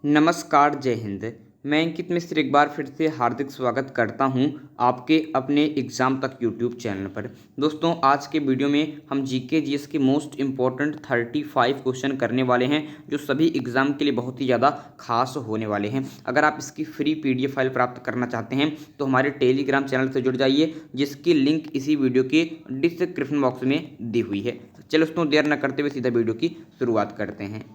नमस्कार, जय हिंद। मैं अंकित मिश्र एक बार फिर से हार्दिक स्वागत करता हूं आपके अपने एग्ज़ाम तक यूट्यूब चैनल पर। दोस्तों, आज के वीडियो में हम जीके जीएस के मोस्ट इम्पॉर्टेंट 35 क्वेश्चन करने वाले हैं, जो सभी एग्ज़ाम के लिए बहुत ही ज़्यादा खास होने वाले हैं। अगर आप इसकी फ्री पीडीएफ फाइल प्राप्त करना चाहते हैं तो हमारे टेलीग्राम चैनल से जुड़ जाइए, जिसकी लिंक इसी वीडियो के डिस्क्रिप्शन बॉक्स में दी हुई है। चलो दोस्तों, देर न करते हुए सीधा वीडियो की शुरुआत करते हैं।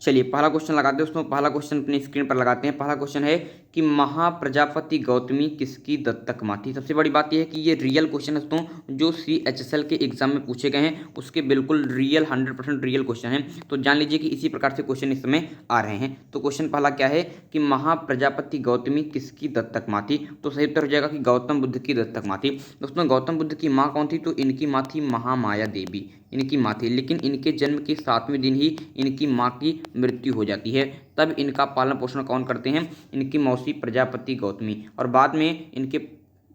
चलिए, पहला क्वेश्चन लगाते हैं दोस्तों। पहला क्वेश्चन अपनी स्क्रीन पर लगाते हैं। पहला क्वेश्चन है कि महाप्रजापति गौतमी किसकी दत्तक माँ थी। सबसे बड़ी बात यह है कि ये रियल क्वेश्चन है दोस्तों, जो CHSL के एग्जाम में पूछे गए हैं उसके बिल्कुल रियल 100% रियल क्वेश्चन है। तो जान लीजिए कि इसी प्रकार से क्वेश्चन इस समय आ रहे हैं। तो क्वेश्चन पहला क्या है कि महाप्रजापति गौतमी किसकी दत्तक माँ थी। तो सही उत्तर हो जाएगा कि गौतम बुद्ध की दत्तक माँ थी। दोस्तों, गौतम बुद्ध की माँ कौन थी? तो इनकी माँ थी महामाया देवी, इनकी माँ थी। लेकिन इनके जन्म के 7वें दिन ही इनकी माँ की मृत्यु हो जाती है। तब इनका पालन पोषण कौन करते हैं? इनकी मौसी प्रजापति गौतमी। और बाद में इनके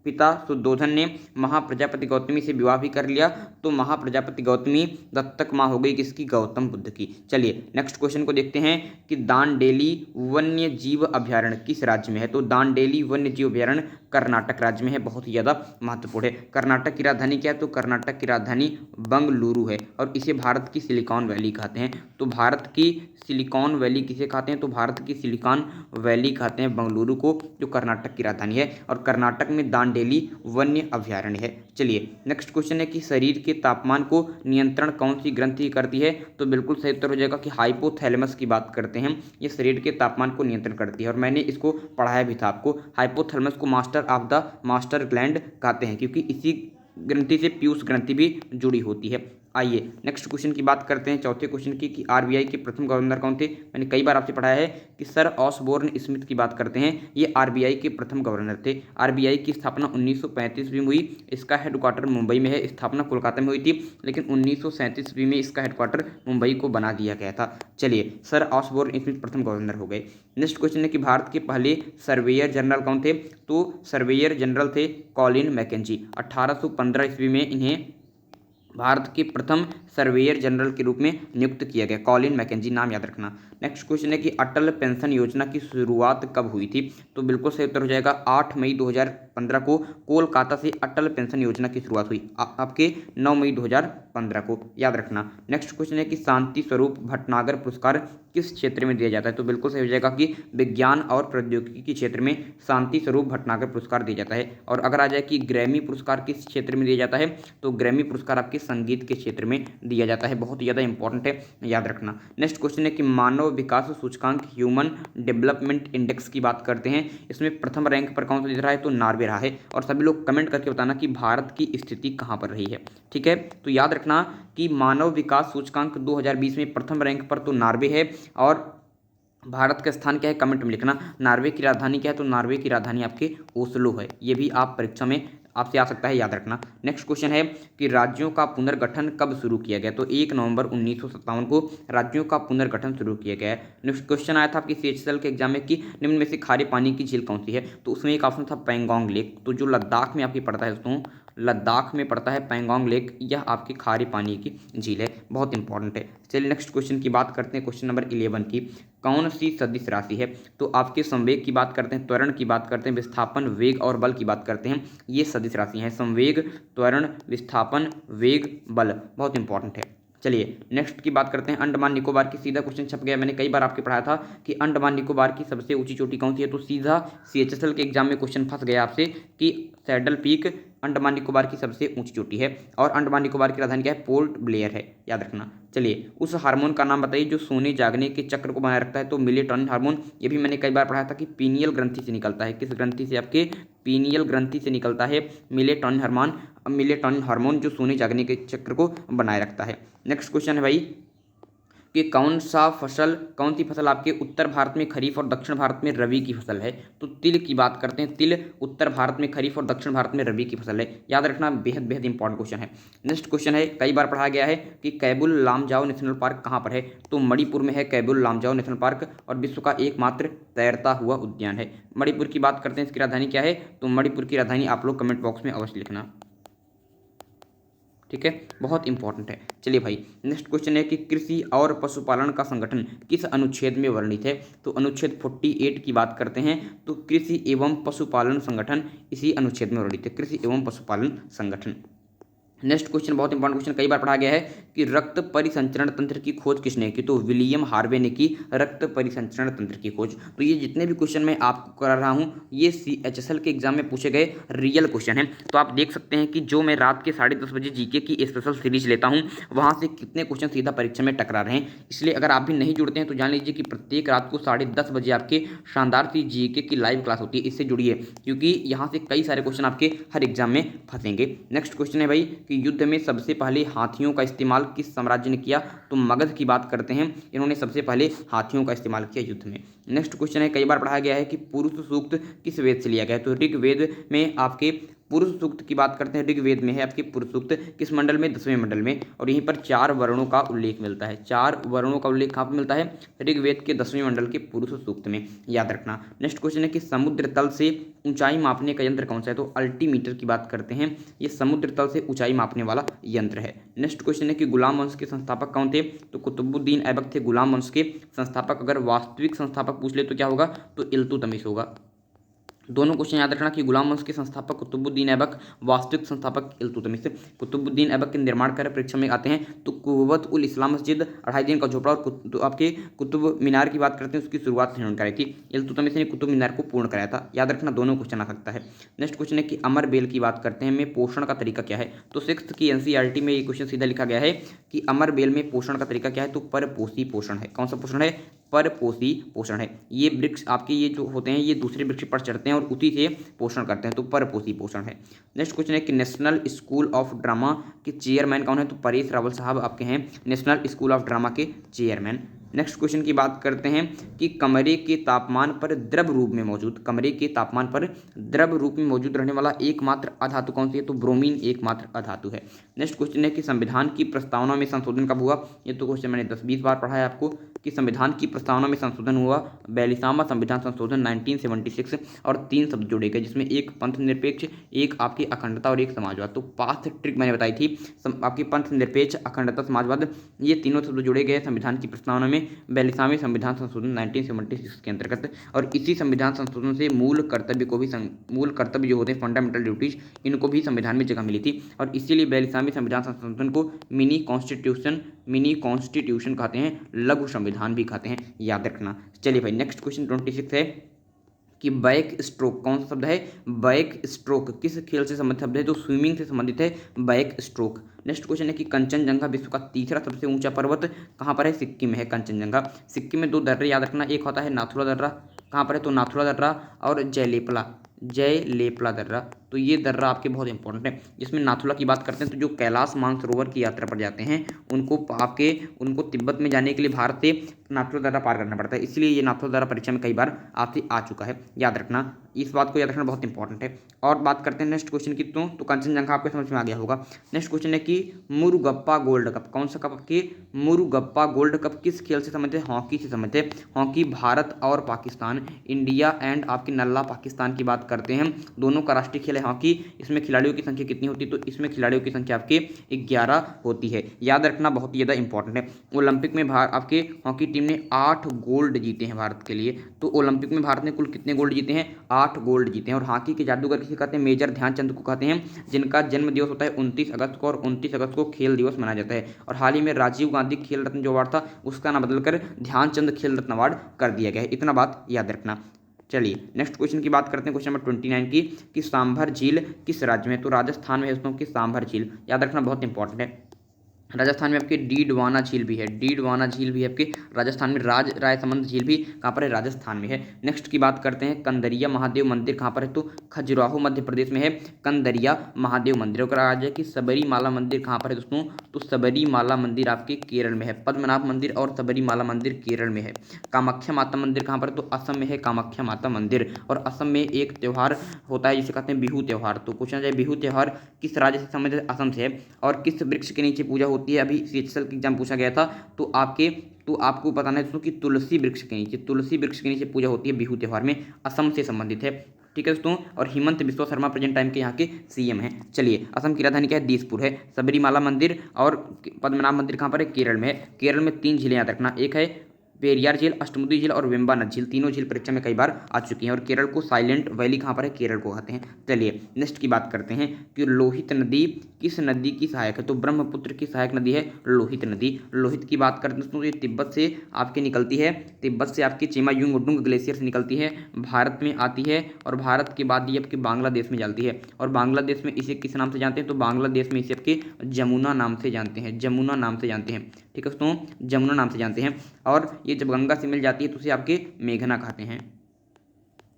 पिता शुद्धोधन ने महाप्रजापति गौतमी से विवाह भी कर लिया। तो महाप्रजापति गौतमी दत्तक माँ हो गई किसकी? गौतम बुद्ध की। चलिए नेक्स्ट क्वेश्चन को देखते हैं कि दांडेली वन्य जीव अभ्यारण्य किस राज्य में है। तो दांडेली वन्य जीव अभ्यारण्य कर्नाटक राज्य में है। बहुत ही ज़्यादा महत्वपूर्ण है। कर्नाटक की राजधानी क्या है? तो कर्नाटक की राजधानी बंगलुरु है और इसे भारत की सिलिकॉन वैली कहते हैं। तो भारत की सिलिकॉन वैली किसे कहते हैं? तो भारत की सिलिकॉन वैली कहते हैं बंगलुरु को, जो कर्नाटक की राजधानी है। और कर्नाटक में दांडेली वन्य अभ्यारण्य है। चलिए नेक्स्ट क्वेश्चन है कि शरीर के तापमान को नियंत्रण कौन सी ग्रंथि करती है। तो बिल्कुल सही उत्तर हो जाएगा कि हाइपोथैलेमस की बात करते हैं। ये शरीर के तापमान को नियंत्रण करती है और मैंने इसको पढ़ाया भी था आपको। हाइपोथैलेमस को master of the master gland कहते हैं, क्योंकि इसी ग्रंथि से पीयूष ग्रंथि भी जुड़ी होती है। आइए नेक्स्ट क्वेश्चन की बात करते हैं, चौथे क्वेश्चन की कि RBI के प्रथम गवर्नर कौन थे। मैंने कई बार आपसे पढ़ाया है कि सर ऑसबोर्न स्मिथ की बात करते हैं। ये RBI के प्रथम गवर्नर थे। RBI की स्थापना 1935 में हुई। इसका हेडक्वार्टर मुंबई में है। स्थापना कोलकाता में हुई थी, लेकिन 1937 में इसका हेडक्वार्टर मुंबई को बना दिया गया था। चलिए, सर ऑसबोर्न स्मिथ प्रथम गवर्नर हो गए। नेक्स्ट क्वेश्चन है कि भारत के पहले सर्वेयर जनरल कौन थे। तो सर्वेयर जनरल थे कॉलिन मैकेंजी। 1815 ईस्वी में इन्हें भारत के प्रथम सर्वेयर जनरल के रूप में नियुक्त किया गया। कॉलिन मैकेंजी, नाम याद रखना। नेक्स्ट क्वेश्चन है कि अटल पेंशन योजना की शुरुआत कब हुई थी। तो बिल्कुल सही उत्तर हो जाएगा 8 मई 2015 को कोलकाता से अटल पेंशन योजना की शुरुआत हुई। आपके 9 मई 2015 को याद रखना। नेक्स्ट क्वेश्चन है कि शांति स्वरूप भटनागर पुरस्कार किस क्षेत्र में दिया जाता है। तो बिल्कुल सही हो जाएगा कि विज्ञान और प्रौद्योगिकी के क्षेत्र में शांति स्वरूप भटनागर पुरस्कार दिया जाता है। और अगर आ जाए कि ग्रैमी पुरस्कार किस क्षेत्र में दिया जाता है, तो ग्रैमी पुरस्कार आपके संगीत के क्षेत्र में दिया जाता है। बहुत ही ज़्यादा इंपॉर्टेंट है, याद रखना। नेक्स्ट क्वेश्चन है कि मानव विकास सूचकांक ह्यूमन डेवलपमेंट इंडेक्स की बात करते हैं। इसमें प्रथम रैंक पर कौन सा दिख रहा है? तो नॉर्वे रहा है। और सभी लोग कमेंट करके बताना कि भारत की स्थिति कहाँ पर रही है। ठीक है, तो याद रखना कि मानव विकास सूचकांक 2020 में प्रथम रैंक पर तो नॉर्वे है। और भारत का स्थान क्या है? कमेंट में लिखना। नॉर्वे की राजधानी क्या है? तो नॉर्वे की राजधानी आपके ओस्लो है। ये भी आप परीक्षा में आपसे आ सकता है, याद रखना। नेक्स्ट क्वेश्चन है कि राज्यों का पुनर्गठन कब शुरू किया गया। तो 1 नवंबर 1957 को राज्यों का पुनर्गठन शुरू किया गया है। नेक्स्ट क्वेश्चन आया था आपकी CHSL के एग्जाम में कि निम्न में से खारे पानी की झील कौन सी है। तो उसमें एक ऑप्शन था पैंगोंग लेक। तो जो लद्दाख में आपकी पड़ता है दोस्तों, लद्दाख में पड़ता है पैंगोंग लेक। यह आपकी खारे पानी की झील है, बहुत इंपॉर्टेंट है। चलिए नेक्स्ट क्वेश्चन की बात करते हैं, क्वेश्चन नंबर 11 की। कौन सी सदिश राशि है। तो आपके संवेग की बात करते हैं, त्वरण की बात करते हैं, विस्थापन, वेग और बल की बात करते हैं। ये सदिश राशि हैं, संवेग, त्वरण, विस्थापन, वेग, बल। बहुत इंपॉर्टेंट है। चलिए नेक्स्ट की बात करते हैं, अंडमान निकोबार की। सीधा क्वेश्चन छप गया। मैंने कई बार आपके पढ़ाया था कि अंडमान निकोबार की सबसे ऊंची चोटी कौन सी है। तो सीधा CHSL के एग्जाम में क्वेश्चन फंस गया आपसे कि सैडल पीक अंडमान निकोबार की सबसे ऊंची चोटी है। और अंडमान निकोबार की राजधानी क्या है? पोर्ट ब्लेयर है, याद रखना। चलिए, उस हार्मोन का नाम बताइए जो सोने जागने के चक्र को बनाए रखता है। तो मेलेटोनिन हार्मोन। ये भी मैंने कई बार पढ़ाया था कि पीनियल ग्रंथि से निकलता है। किस ग्रंथि से? आपके पीनियल ग्रंथि से निकलता है मेलेटोनिन हार्मोन। मेलेटोनिन हार्मोन जो सोने जागने के चक्र को बनाए रखता है। नेक्स्ट क्वेश्चन है भाई कि कौन सी फसल आपके उत्तर भारत में खरीफ और दक्षिण भारत में रबी की फसल है। तो तिल की बात करते हैं। तिल उत्तर भारत में खरीफ और दक्षिण भारत में रबी की फसल है, याद रखना। बेहद बेहद इंपॉर्टेंट क्वेश्चन है। नेक्स्ट क्वेश्चन है, कई बार पढ़ा गया है कि कैबुल लामजाओ नेशनल पार्क कहाँ पर है। तो मणिपुर में है कैबुल लामजाओ नेशनल पार्क, और विश्व का एकमात्र तैरता हुआ उद्यान है। मणिपुर की बात करते हैं, इसकी राजधानी क्या है। तो मणिपुर की राजधानी आप लोग कमेंट बॉक्स में अवश्य लिखना। ठीक है, बहुत इंपॉर्टेंट है। चलिए भाई, नेक्स्ट क्वेश्चन है कि कृषि और पशुपालन का संगठन किस अनुच्छेद में वर्णित है? तो अनुच्छेद 48 की बात करते हैं, तो कृषि एवं पशुपालन संगठन इसी अनुच्छेद में वर्णित है, कृषि एवं पशुपालन संगठन। नेक्स्ट क्वेश्चन बहुत इंपॉर्टेंट क्वेश्चन, कई बार पढ़ा गया है कि रक्त परिसंचरण तंत्र की खोज किसने की? तो विलियम हार्वे ने की रक्त परिसंचरण तंत्र की खोज। तो ये जितने भी क्वेश्चन मैं आपको करा रहा हूँ ये CHSL के एग्जाम में पूछे गए रियल क्वेश्चन हैं। तो आप देख सकते हैं कि जो मैं रात के 10:30 बजे जीके की स्पेशल सीरीज लेता हूँ वहाँ से कितने क्वेश्चन सीधा परीक्षा में टकरा रहे हैं। इसलिए अगर आप भी नहीं जुड़ते हैं तो जान लीजिए कि प्रत्येक रात को 10:30 बजे आपके शानदार सी जीके की लाइव क्लास होती है, इससे जुड़िए क्योंकि यहाँ से कई सारे क्वेश्चन आपके हर एग्जाम में फंसेंगे। नेक्स्ट क्वेश्चन है भाई कि युद्ध में सबसे पहले हाथियों का इस्तेमाल किस साम्राज्य ने किया? तो मगध की बात करते हैं, इन्होंने सबसे पहले हाथियों का इस्तेमाल किया युद्ध में। नेक्स्ट क्वेश्चन है, कई बार पढ़ा गया है कि पुरुष सूक्त किस वेद से लिया गया है? तो ऋग्वेद में आपके पुरुष सूक्त की बात करते हैं, ऋग्वेद में है आपके पुरुष सूक्त, किस मंडल में? 10वें मंडल में। और यहीं पर 4 वर्णों का उल्लेख मिलता है, 4 वर्णों का उल्लेख कहाँ पर मिलता है? ऋग्वेद के 10वें मंडल के पुरुष सूक्त में, याद रखना। नेक्स्ट क्वेश्चन है कि समुद्र तल से ऊंचाई मापने का यंत्र कौन सा है? तो अल्टीमीटर की बात करते हैं, ये समुद्र तल से ऊंचाई मापने वाला यंत्र है। नेक्स्ट क्वेश्चन है कि गुलाम वंश के संस्थापक कौन थे? तो कुतुबुद्दीन ऐबक थे गुलाम वंश के संस्थापक। अगर वास्तविक संस्थापक पूछ ले तो क्या होगा? तो इल्तुतमिश होगा। दोनों क्वेश्चन याद रखना कि गुलाम वंश के संस्थापक कुतुबुद्दीन ऐबक, वास्तविक संस्थापक इल्तुतमिश। कुतुबुद्दीन ऐबक के निर्माण कार्य परीक्षा में आते हैं तो कुव्वत उल इस्लाम मस्जिद, 2.5 दिन का झोपड़ा और तो आपके कुतुब मीनार की बात करते हैं, उसकी शुरुआत इन्होंने कराई थी। इल्तुतमिश ने कुतुब मीनार को पूर्ण कराया था, याद रखना दोनों क्वेश्चन आ सकता है। नेक्स्ट क्वेश्चन है कि अमर बेल की बात करते हैं, में पोषण का तरीका क्या है? तो 6th की NCERT में ये क्वेश्चन सीधा लिखा गया है कि अमर बेल में पोषण का तरीका क्या है? तो परपोषी पोषण है। कौन सा पोषण है? परपोषी पोषण है। ये वृक्ष आपके ये जो होते हैं ये दूसरे वृक्ष पर चढ़ते हैं और उसी से पोषण करते हैं, तो परपोषी पोषण है। नेक्स्ट क्वेश्चन है कि नेशनल स्कूल ऑफ ड्रामा के चेयरमैन कौन है? तो परेश रावल साहब आपके हैं नेशनल स्कूल ऑफ ड्रामा के चेयरमैन। नेक्स्ट क्वेश्चन की बात करते हैं कि कमरे के तापमान पर द्रव रूप में मौजूद, कमरे के तापमान पर द्रव रूप में मौजूद रहने वाला एकमात्र अधातु कौन सी है? तो ब्रोमीन एकमात्र अधातु है। नेक्स्ट क्वेश्चन है कि संविधान की प्रस्तावना में संशोधन कब हुआ? ये तो क्वेश्चन मैंने 10-20 बार पढ़ा है आपको कि संविधान की प्रस्तावना में संशोधन हुआ 42वां संविधान संशोधन 1976 और 3 शब्द जोड़े गए जिसमें एक पंथ निरपेक्ष, एक आपकी अखंडता और एक समाजवाद। तो पाथ ट्रिक मैंने बताई थी, आपकी पंथ निरपेक्ष, अखंडता, समाजवाद, ये तीनों शब्द जोड़े गए संविधान की प्रस्तावना में 42वें संविधान संशोधन 1976 के अंतर्गत। और इसी संविधान संशोधन से मूल कर्तव्य जो होते हैं फंडामेंटल ड्यूटीज, इनको भी संविधान में जगह मिली थी और इसीलिए 42वें संविधान संशोधन को मिनी कॉन्स्टिट्यूशन कहते हैं, लघु संविधान भी कहते हैं, याद रखना। चलिए भाई, नेक्स्ट क्वेश्चन 26 है कि बैक स्ट्रोक कौन सा शब्द है? बैक स्ट्रोक किस खेल से संबंधित शब्द है? तो स्विमिंग से संबंधित है बैक स्ट्रोक। नेक्स्ट क्वेश्चन है कि कंचनजंगा विश्व का तीसरा सबसे ऊंचा पर्वत कहाँ पर है? सिक्किम में है कंचनजंगा। सिक्किम में 2 दर्रे याद रखना, एक होता है नाथुला दर्रा, कहाँ पर है? तो नाथुला दर्रा, और जयलेपला दर्रा। तो ये दर्रा आपके बहुत इंपॉर्टेंट है। जिसमें नाथुला की बात करते हैं तो जो कैलाश मानसरोवर की यात्रा पर जाते हैं उनको तिब्बत में जाने के लिए भारत से नाथुला दर्रा पार करना पड़ता है, इसलिए ये नाथुला दर्रा परीक्षा में कई बार आपसे आ चुका है, याद रखना। इस बात को याद रखना बहुत इंपॉर्टेंट है। और बात करते हैं नेक्स्ट क्वेश्चन की, तो कंचनजंगा आपको समझ में आ गया होगा। नेक्स्ट क्वेश्चन है कि मुरुगप्पा गोल्ड कप कौन सा कप के? मुरुगप्पा गोल्ड कप किस खेल से संबंधित है? हॉकी से संबंधित है। हॉकी भारत और पाकिस्तान, इंडिया एंड आपकी नल्ला पाकिस्तान की बात करते हैं, दोनों का राष्ट्रीय खेल है हॉकी। इसमें खिलाड़ियों की संख्या कितनी होती है? तो इसमें खिलाड़ियों की संख्या आपके 11 होती है, याद रखना, बहुत ही ज़्यादा इंपॉर्टेंट है। ओलंपिक में आपके हॉकी टीम ने 8 गोल्ड जीते हैं भारत के लिए। तो ओलंपिक में भारत ने कुल कितने गोल्ड जीते हैं? 8 गोल्ड जीते हैं। और हॉकी के जादूगर किसे कहते हैं? मेजर ध्यानचंद को कहते हैं, जिनका जन्म दिवस होता है 29 अगस्त को, और 29 अगस्त को खेल दिवस मनाया जाता है। और हाल ही में राजीव गांधी खेल रत्न जो अवार्ड था उसका नाम बदलकर ध्यानचंद खेल रत्न अवार्ड कर दिया गया है, इतना बात याद रखना। चलिए नेक्स्ट क्वेश्चन की बात करते हैं, क्वेश्चन नंबर 29 की, कि सांभर झील किस राज्य में? तो राजस्थान में है दोस्तों की सांभर झील, याद रखना, बहुत इंपॉर्टेंट है। राजस्थान में आपकी डीडवाना झील भी है, डीडवाना झील भी है आपके राजस्थान में। रायसमंद झील भी कहाँ पर है? राजस्थान में है। नेक्स्ट की बात करते हैं, कंदरिया महादेव मंदिर कहाँ पर है? तो खजुराहो मध्य प्रदेश में है कंदरिया महादेव मंदिर। और आज है कि सबरीमाला मंदिर कहाँ पर है दोस्तों? तो सबरीमाला मंदिर आपके केरल में है। पद्मनाभ मंदिर और सबरीमाला मंदिर केरल में है। कामाख्या माता मंदिर कहाँ पर है? तो असम में है कामाख्या माता मंदिर। और असम में एक त्यौहार होता है जिसे कहते हैं बिहू त्यौहार। तो पूछना जाए बिहू त्यौहार किस राज्य से संबंधित? असम से है। और किस वृक्ष के नीचे पूजा होती है? अभी CHSL की एग्जाम पूछा गया था, तो आपको बताना है दोस्तों कि तुलसी वृक्ष के नीचे, तुलसी वृक्ष के नीचे पूजा होती है बिहू त्यौहार में, असम से संबंधित है। ठीक है दोस्तों। और हिमंत बिस्वा शर्मा प्रेजेंट टाइम के यहाँ के सीएम हैं। चलिए, असम की राजधानी क्या है? दिसपुर है। सबरीमाला मंदिर और पद्मनाभ मंदिर कहाँ पर है? केरल में है। केरल में 3 झीलें याद रखना, एक है पेरियार झील, अष्टमुदी झील और वेम्बानाथ झील। तीनों झील परीक्षा में कई बार आ चुकी हैं। और केरल को साइलेंट वैली कहाँ पर है? केरल को कहते हैं। चलिए नेक्स्ट की बात करते हैं कि लोहित नदी किस नदी की सहायक है? तो ब्रह्मपुत्र की सहायक नदी है लोहित नदी। लोहित की बात करते हैं दोस्तों, ये तिब्बत से आपकी निकलती है, तिब्बत से आपकी चेमायुंगडुंग ग्लेशियर से निकलती है, भारत में आती है और भारत के बाद ये आपके बांग्लादेश में जाती है। और बांग्लादेश में इसे किस नाम से जानते हैं? तो बांग्लादेश में इसे आपके जमुना नाम से जानते हैं, जमुना नाम से जानते हैं। ठीक है दोस्तों, जमुना नाम से जानते हैं। और ये जब गंगा से मिल जाती है तो उसे आपके मेघना कहते हैं।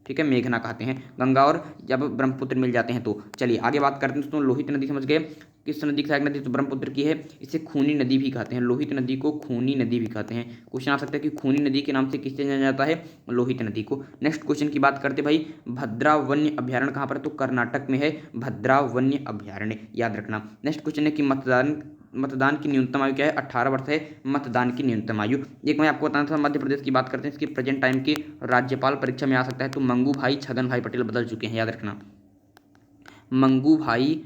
ठीक है, मेघना कहते हैं गंगा, और जब ब्रह्मपुत्र मिल जाते हैं तो। चलिए आगे बात करते हैं दोस्तों, लोहित नदी समझ गए, किस नदी की सहायक नदी? तो ब्रह्मपुत्र की है। इसे खूनी नदी भी कहते हैं, लोहित नदी को खूनी नदी भी कहते हैं। क्वेश्चन आ सकता है कि खूनी नदी के नाम से किससे जाना जाता है? लोहित नदी को। नेक्स्ट क्वेश्चन की बात करते हैं भाई, भद्रा वन्य अभ्यारण्य कहाँ पर है? तो कर्नाटक में है भद्रा वन्य अभ्यारण्य, याद रखना। नेक्स्ट क्वेश्चन है कि मतदान की न्यूनतम आयु क्या है? 18 वर्ष है मतदान की न्यूनतम आयु। एक मैं आपको बताना था, मध्य प्रदेश की बात करते हैं, इसके प्रेजेंट टाइम के राज्यपाल परीक्षा में आ सकता है, तो मंगू भाई छगन भाई पटेल बदल चुके हैं, याद रखना। मंगू भाई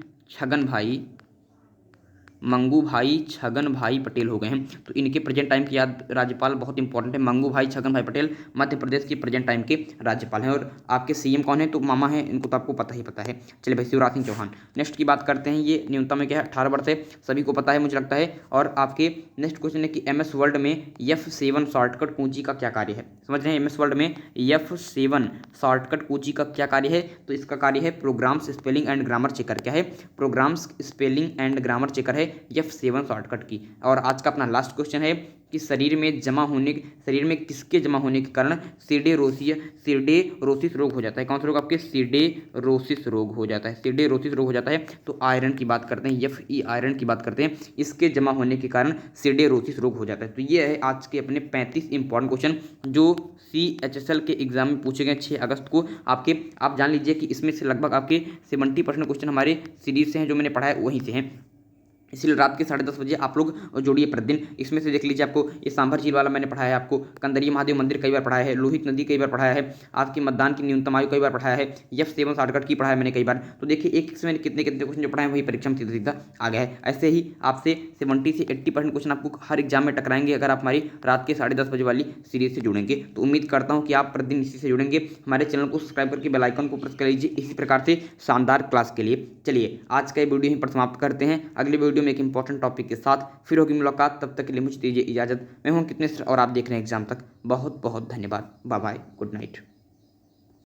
छगन भाई पटेल हो गए हैं। तो इनके प्रेजेंट टाइम के याद राज्यपाल बहुत इंपॉर्टेंट है, मंगू भाई छगन भाई पटेल मध्य प्रदेश के प्रेजेंट टाइम के राज्यपाल हैं। और आपके सीएम कौन है? तो मामा हैं, इनको तो आपको पता ही पता है। चलिए भाई, शिवराज सिंह चौहान। नेक्स्ट की बात करते हैं, ये न्यूनतम में क्या है? 18 वर्ष है, सभी को पता है मुझे लगता है। और आपके नेक्स्ट क्वेश्चन है कि MS वर्ल्ड में F7 शॉर्टकट कुंजी का क्या कार्य है? समझ रहे हैं, MS वर्ल्ड में F7 शॉर्टकट कुंजी का क्या कार्य है? तो इसका कार्य है programs spelling and grammar checker. क्या है? Programs spelling and grammar checker है F7 शॉर्टकट की। और आज का अपना लास्ट क्वेश्चन है कि शरीर में किसके जमा होने के कारण सिर्डेरोसिस रोग हो जाता है? कौन सा रोग? आपके सिर्डेरोसिस रोग हो जाता है, सिर्डेरोसिस रोग हो जाता है। तो आयरन की बात करते हैं, Fe आयरन की बात करते हैं, इसके जमा होने के कारण सिर्डेरोसिस रोग हो जाता है। तो ये है आज के अपने 35 इंपॉर्टेंट क्वेश्चन जो CHSL के एग्जाम में पूछे गए 6 अगस्त को। आप जान लीजिए कि इसमें से लगभग आपके 70% क्वेश्चन हमारे सीरीज से हैं, जो मैंने पढ़ा है वहीं से हैं। इसलिए रात के 10:30 बजे आप लोग जोड़िए प्रतिदिन। इसमें से देख लीजिए, आपको ये सांभर झील वाला मैंने पढ़ाया है, आपको कंदरिया महादेव मंदिर कई बार पढ़ाया है, लोहित नदी कई बार पढ़ाया है, आपकी मतदान की न्यूनतम आयु कई बार पढ़ाया है, F7 शॉर्टकट की पढ़ाया मैंने कई बार। तो देखिए एक से मैंने कितने कितने क्वेश्चन जो पढ़ाए वही परीक्षा में सीधा सीधा आ गया है। ऐसे ही आपसे 70 से 80% क्वेश्चन आपको हर एग्जाम में टकराएंगे अगर आप हमारी रात के 10:30 बजे वाली सीरीज से जुड़ेंगे। तो उम्मीद करता हूँ कि आप प्रतिदिन इसी से जुड़ेंगे। हमारे चैनल को सब्सक्राइब करके बेल आइकन को प्रेस कर लीजिए इसी प्रकार से शानदार क्लास के लिए। चलिए आज का ये वीडियो यहीं पर समाप्त करते हैं। अगले वीडियो में एक इंपॉर्टेंट टॉपिक के साथ फिर होगी मुलाकात। तब तक के लिए मुझे दीजिए इजाजत। मैं हूं कितने और आप देख रहे हैं एग्जाम तक। बहुत बहुत धन्यवाद। Bye bye, good night.